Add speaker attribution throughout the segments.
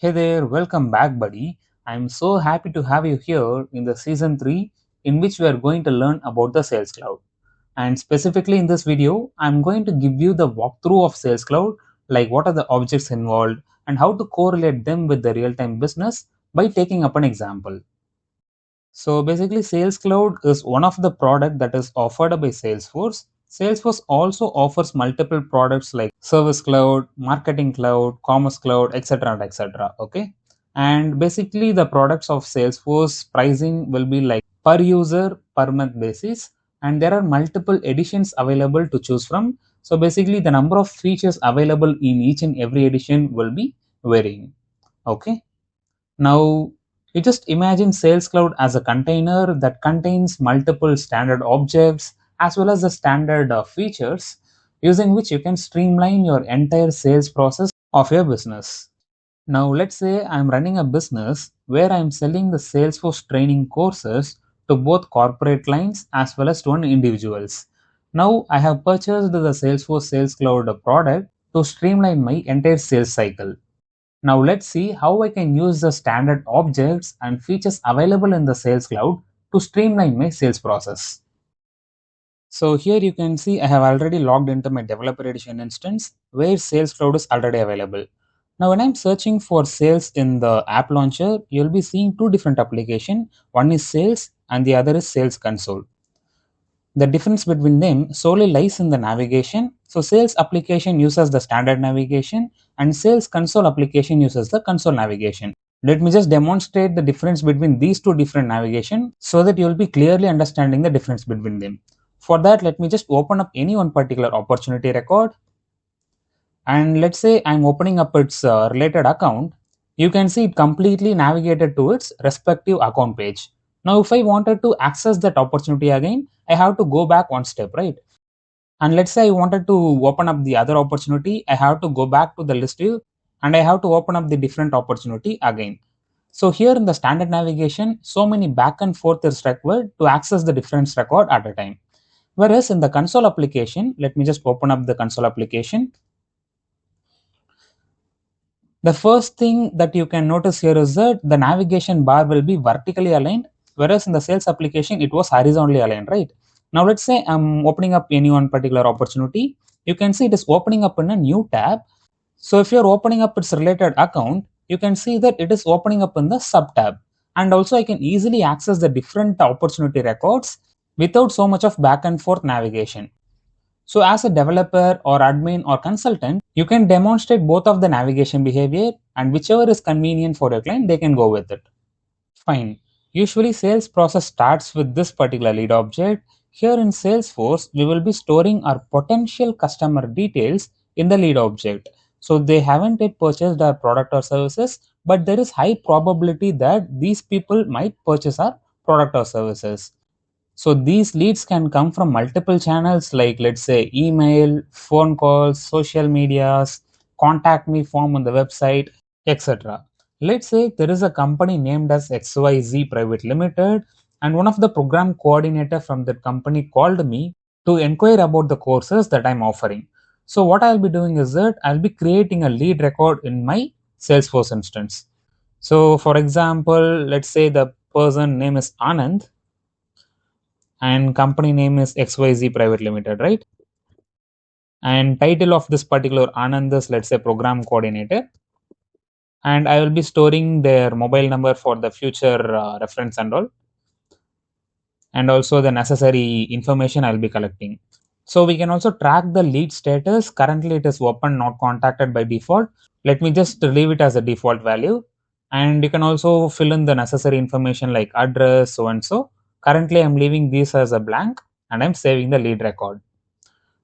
Speaker 1: Hey there, welcome back, buddy. I'm so happy to have you here in the season 3, in which we are going to learn about the Sales Cloud. And specifically in this video, I'm going to give you the walkthrough of Sales Cloud, like what are the objects involved and how to correlate them with the real time business by taking up an example. So basically, Sales Cloud is one of the product that is offered by Salesforce. Salesforce also offers multiple products like Service Cloud, Marketing Cloud, Commerce Cloud, etc. and etc. Okay, and basically the products of Salesforce pricing will be like per user per month basis, and there are multiple editions available to choose from. So basically, the number of features available in each and every edition will be varying. Okay. Now, you just imagine Sales Cloud as a container that contains multiple standard objects as well as the standard features using which you can streamline your entire sales process of your business. Now, let's say I'm running a business where I'm selling the Salesforce training courses to both corporate clients as well as to individuals. Now, I have purchased the Salesforce Sales Cloud product to streamline my entire sales cycle. Now let's see how I can use the standard objects and features available in the Sales Cloud to streamline my sales process. So here you can see I have already logged into my developer edition instance where Sales Cloud is already available. Now when I'm searching for sales in the app launcher, you'll be seeing two different applications. One is sales and the other is sales console. The difference between them solely lies in the navigation. So sales application uses the standard navigation and sales console application uses the console navigation. Let me just demonstrate the difference between these two different navigation so that you will be clearly understanding the difference between them. For that, let me just open up any one particular opportunity record, and let's say I'm opening up its related account. You can see it completely navigated to its respective account page. Now if I wanted to access that opportunity again, I have to go back one step, right? And let's say I wanted to open up the other opportunity, I have to go back to the list view and I have to open up the different opportunity again. So here in the standard navigation, so many back and forth is required to access the different record at a time. Whereas in the console application, let me just open up the console application. The first thing that you can notice here is that the navigation bar will be vertically aligned, whereas in the sales application, it was horizontally aligned, right? Now, let's say I'm opening up any one particular opportunity. You can see it is opening up in a new tab. So if you're opening up its related account, you can see that it is opening up in the sub tab. And also I can easily access the different opportunity records without so much of back and forth navigation. So as a developer or admin or consultant, you can demonstrate both of the navigation behavior, and whichever is convenient for your client, they can go with it. Fine. Usually sales process starts with this particular lead object. Here in Salesforce, we will be storing our potential customer details in the lead object. So they haven't yet purchased our product or services, but there is high probability that these people might purchase our product or services. So these leads can come from multiple channels like, let's say, email, phone calls, social medias, contact me form on the website, etc. Let's say there is a company named as XYZ Private Limited, and one of the program coordinator from that company called me to inquire about the courses that I'm offering. So what I'll be doing is that I'll be creating a lead record in my Salesforce instance. So for example, let's say the person name is Anand and company name is XYZ Private Limited, right? And title of this particular Anand is, let's say, program coordinator. And I will be storing their mobile number for the future reference and all. And also the necessary information I'll be collecting. So we can also track the lead status. Currently it is open, not contacted by default. Let me just leave it as a default value. And you can also fill in the necessary information like address, so and so. Currently I'm leaving this as a blank and I'm saving the lead record.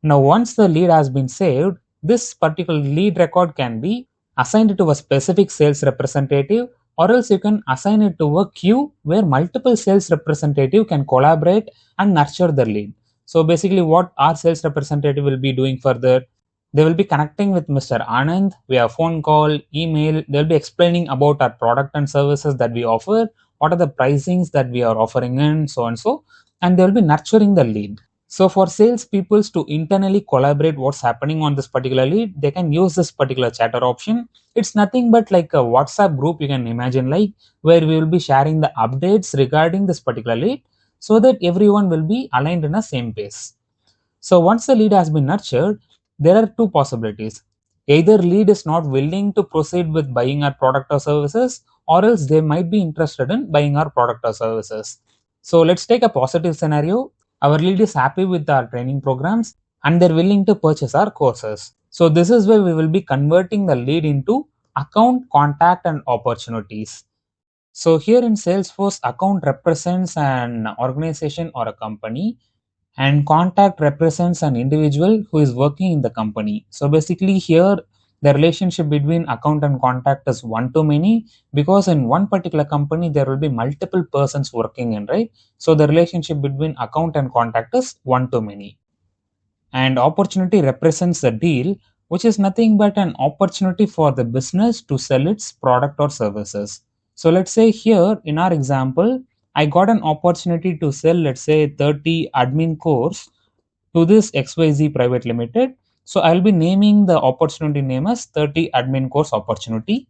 Speaker 1: Now once the lead has been saved, this particular lead record can be assigned to a specific sales representative, or else you can assign it to a queue where multiple sales representative can collaborate and nurture the lead. So basically what our sales representative will be doing further, they will be connecting with Mr. Anand via phone call, email. They'll be explaining about our product and services that we offer, what are the pricings that we are offering in, so and so, and they'll be nurturing the lead. So for sales peoples to internally collaborate what's happening on this particular lead, they can use this particular chatter option. It's nothing but like a WhatsApp group, you can imagine, like where we will be sharing the updates regarding this particular lead so that everyone will be aligned in a same pace. So once the lead has been nurtured, there are two possibilities. Either lead is not willing to proceed with buying our product or services, or else they might be interested in buying our product or services. So let's take a positive scenario. Our lead is happy with our training programs and they're willing to purchase our courses. So this is where we will be converting the lead into account, contact, and opportunities. So here in Salesforce, account represents an organization or a company, and contact represents an individual who is working in the company. So basically here the relationship between account and contact is one to many, because in one particular company there will be multiple persons working in, right? So the relationship between account and contact is one to many. And opportunity represents the deal, which is nothing but an opportunity for the business to sell its product or services. So let's say here in our example, I got an opportunity to sell, let's say, 30 admin course to this XYZ Private Limited. So I'll be naming the opportunity name as 30 admin course opportunity,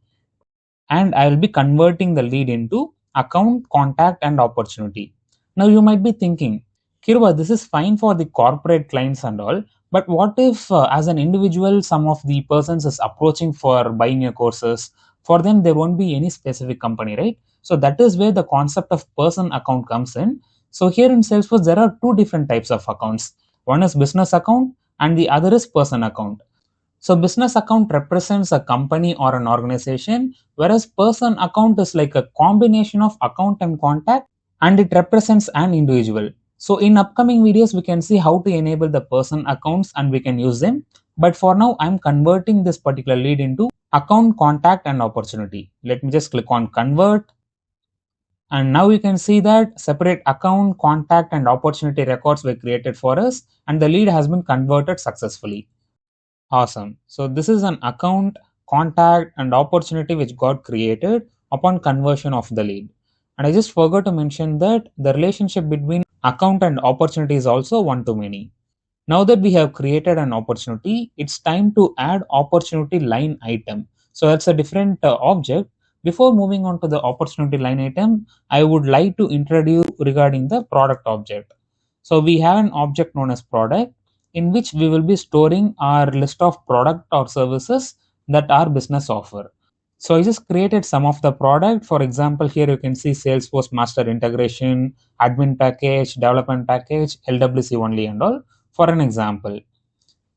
Speaker 1: and I'll be converting the lead into account, contact, and opportunity. Now you might be thinking, Kirva, this is fine for the corporate clients and all, but what if as an individual, some of the persons is approaching for buying your courses? For them, there won't be any specific company, right? So that is where the concept of person account comes in. So here in Salesforce, there are two different types of accounts. One is business account and the other is person account. So business account represents a company or an organization, whereas person account is like a combination of account and contact, and it represents an individual. So in upcoming videos, we can see how to enable the person accounts and we can use them. But for now, I'm converting this particular lead into account, contact, and opportunity. Let me just click on convert. And now you can see that separate account, contact, and opportunity records were created for us, and the lead has been converted successfully. Awesome. So this is an account, contact, and opportunity which got created upon conversion of the lead. And I just forgot to mention that the relationship between account and opportunity is also one to many. Now that we have created an opportunity, it's time to add opportunity line item. So that's a different object. Before moving on to the opportunity line item, I would like to introduce regarding the product object. So we have an object known as product, in which we will be storing our list of product or services that our business offer. So I just created some of the product. For example, here you can see Salesforce Master Integration, Admin Package, Development Package, LWC only and all, for an example.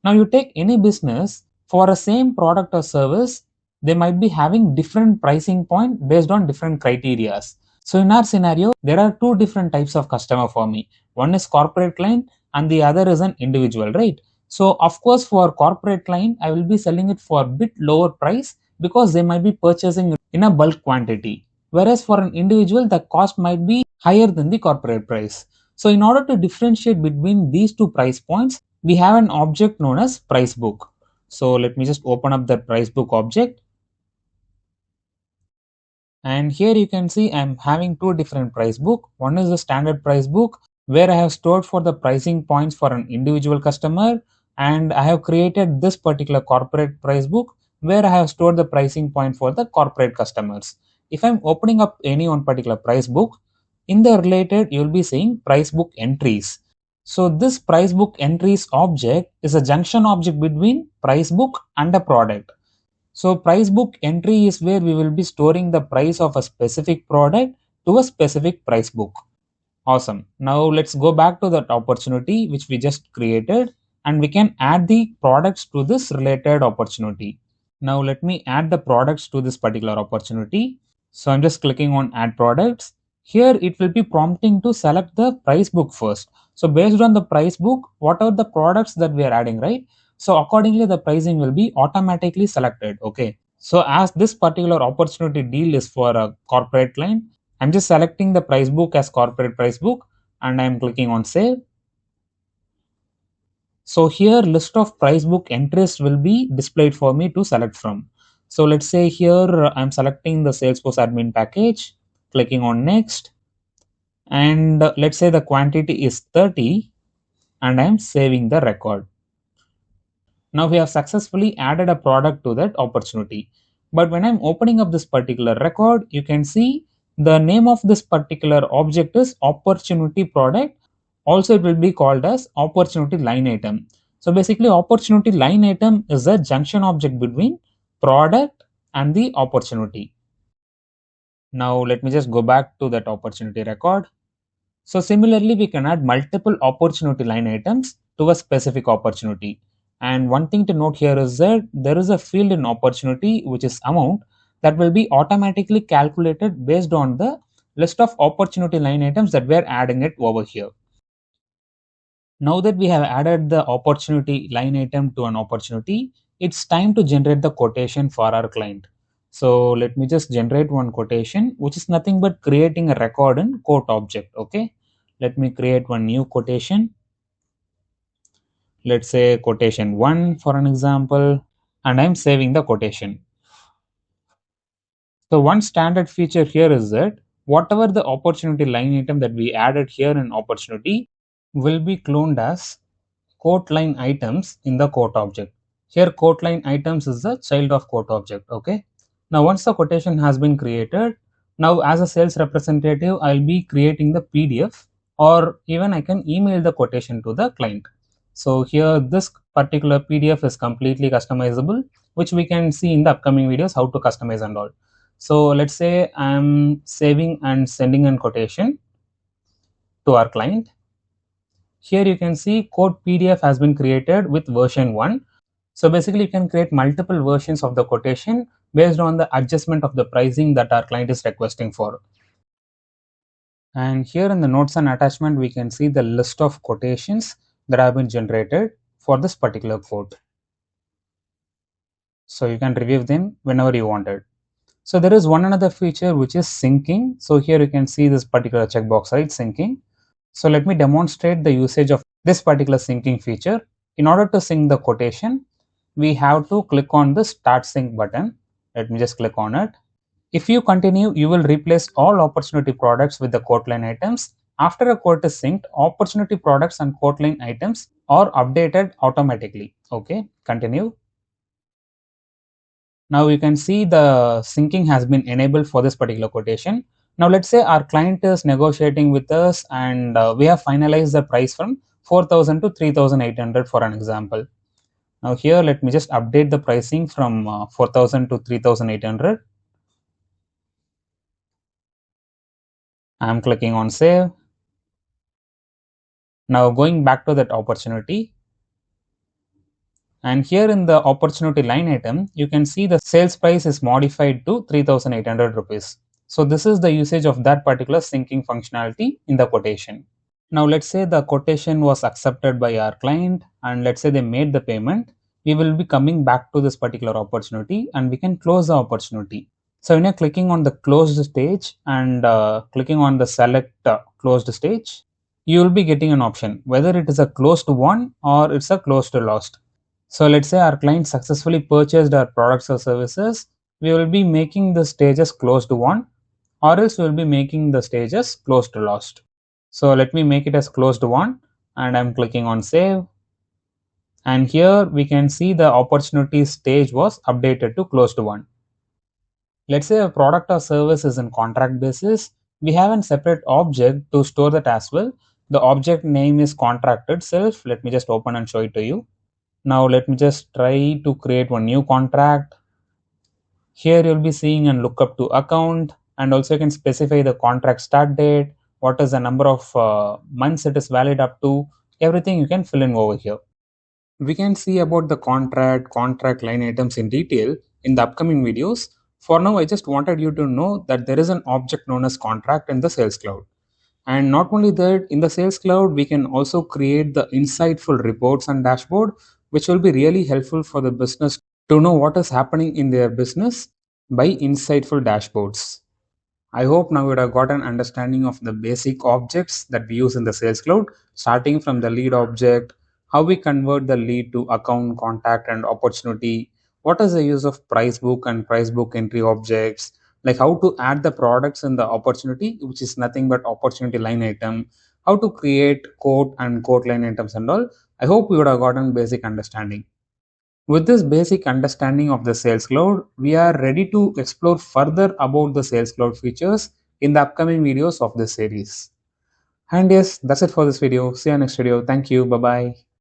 Speaker 1: Now you take any business, for a same product or service, they might be having different pricing point based on different criterias. So in our scenario, there are two different types of customer for me. One is corporate client and the other is an individual, right? So of course for corporate client, I will be selling it for a bit lower price because they might be purchasing it in a bulk quantity. Whereas for an individual, the cost might be higher than the corporate price. So in order to differentiate between these two price points, we have an object known as price book. So let me just open up the price book object. And here you can see I'm having two different price book. One is the standard price book where I have stored for the pricing points for an individual customer, and I have created this particular corporate price book where I have stored the pricing point for the corporate customers. If I'm opening up any one particular price book, in the related you'll be seeing price book entries. So this price book entries object is a junction object between price book and a product. So price book entry is where we will be storing the price of a specific product to a specific price book. Awesome. Now let's go back to that opportunity which we just created, and we can add the products to this related opportunity. Now let me add the products to this particular opportunity. So I'm just clicking on add products. Here it will be prompting to select the price book first. So based on the price book, what are the products that we are adding, right? So accordingly the pricing will be automatically selected. Okay. So as this particular opportunity deal is for a corporate client, I'm just selecting the price book as corporate price book and I'm clicking on save. So here list of price book entries will be displayed for me to select from. So let's say here I'm selecting the Salesforce admin package, clicking on next, and let's say the quantity is 30. and I'm saving the record. Now we have successfully added a product to that opportunity. But when I'm opening up this particular record, you can see the name of this particular object is opportunity product. Also, it will be called as opportunity line item. So basically, opportunity line item is a junction object between product and the opportunity. Now let me just go back to that opportunity record. So similarly, we can add multiple opportunity line items to a specific opportunity. And one thing to note here is that there is a field in opportunity which is amount that will be automatically calculated based on the list of opportunity line items that we are adding it over here. Now that we have added the opportunity line item to an opportunity, it's time to generate the quotation for our client. So let me just generate one quotation, which is nothing but creating a record in quote object. Okay. Let me create one new quotation. Let's say quotation 1 for an example, and I'm saving the quotation. So one standard feature here is that whatever the opportunity line item that we added here in opportunity will be cloned as quote line items in the quote object. Here quote line items is the child of quote object. Okay. Now once the quotation has been created, now as a sales representative, I'll be creating the PDF, or even I can email the quotation to the client. So here this particular PDF is completely customizable, which we can see in the upcoming videos how to customize and all. So let's say I'm saving and sending a quotation to our client. Here you can see code PDF has been created with version 1. So basically you can create multiple versions of the quotation based on the adjustment of the pricing that our client is requesting for. And here in the notes and attachment, we can see the list of quotations that have been generated for this particular quote. So you can review them whenever you wanted. So there is one another feature which is syncing. So here you can see this particular checkbox, right? Syncing. So let me demonstrate the usage of this particular syncing feature. In order to sync the quotation, we have to click on the start sync button. Let me just click on it. If you continue, you will replace all opportunity products with the quote line items. After a quote is synced, opportunity products and quote line items are updated automatically. Okay, continue. Now you can see the syncing has been enabled for this particular quotation. Now let's say our client is negotiating with us and we have finalized the price from 4,000 to 3,800 for an example. Now here let me just update the pricing from 4,000 to 3,800. I am clicking on save. Now going back to that opportunity, and here in the opportunity line item, you can see the sales price is modified to 3,800 rupees. So this is the usage of that particular syncing functionality in the quotation. Now let's say the quotation was accepted by our client and let's say they made the payment. We will be coming back to this particular opportunity and we can close the opportunity. So when you're clicking on the closed stage and clicking on the select closed stage, you will be getting an option whether it is a closed won or it's a closed lost. So let's say our client successfully purchased our products or services, we will be making the stages closed won, or else we will be making the stages closed lost. So let me make it as closed won and I'm clicking on save. And here we can see the opportunity stage was updated to closed won. Let's say a product or service is in contract basis. We have a separate object to store that as well. The object name is contract itself. Let me just open and show it to you. Now let me just try to create one new contract. Here you'll be seeing and look up to account, and also you can specify the contract start date, what is the number of months it is valid up to, everything you can fill in over here. We can see about the contract line items in detail in the upcoming videos. For now, I just wanted you to know that there is an object known as contract in the Sales Cloud. And not only that, in the Sales Cloud, we can also create the insightful reports and dashboard, which will be really helpful for the business to know what is happening in their business by insightful dashboards. I hope now you would have got an understanding of the basic objects that we use in the Sales Cloud, starting from the lead object, how we convert the lead to account, contact, and opportunity, what is the use of price book and price book entry objects, like how to add the products in the opportunity, which is nothing but opportunity line item, how to create quote and quote line items and all. I hope you would have gotten basic understanding. With this basic understanding of the Sales Cloud, we are ready to explore further about the Sales Cloud features in the upcoming videos of this series. And yes, that's it for this video. See you next video. Thank you. Bye bye.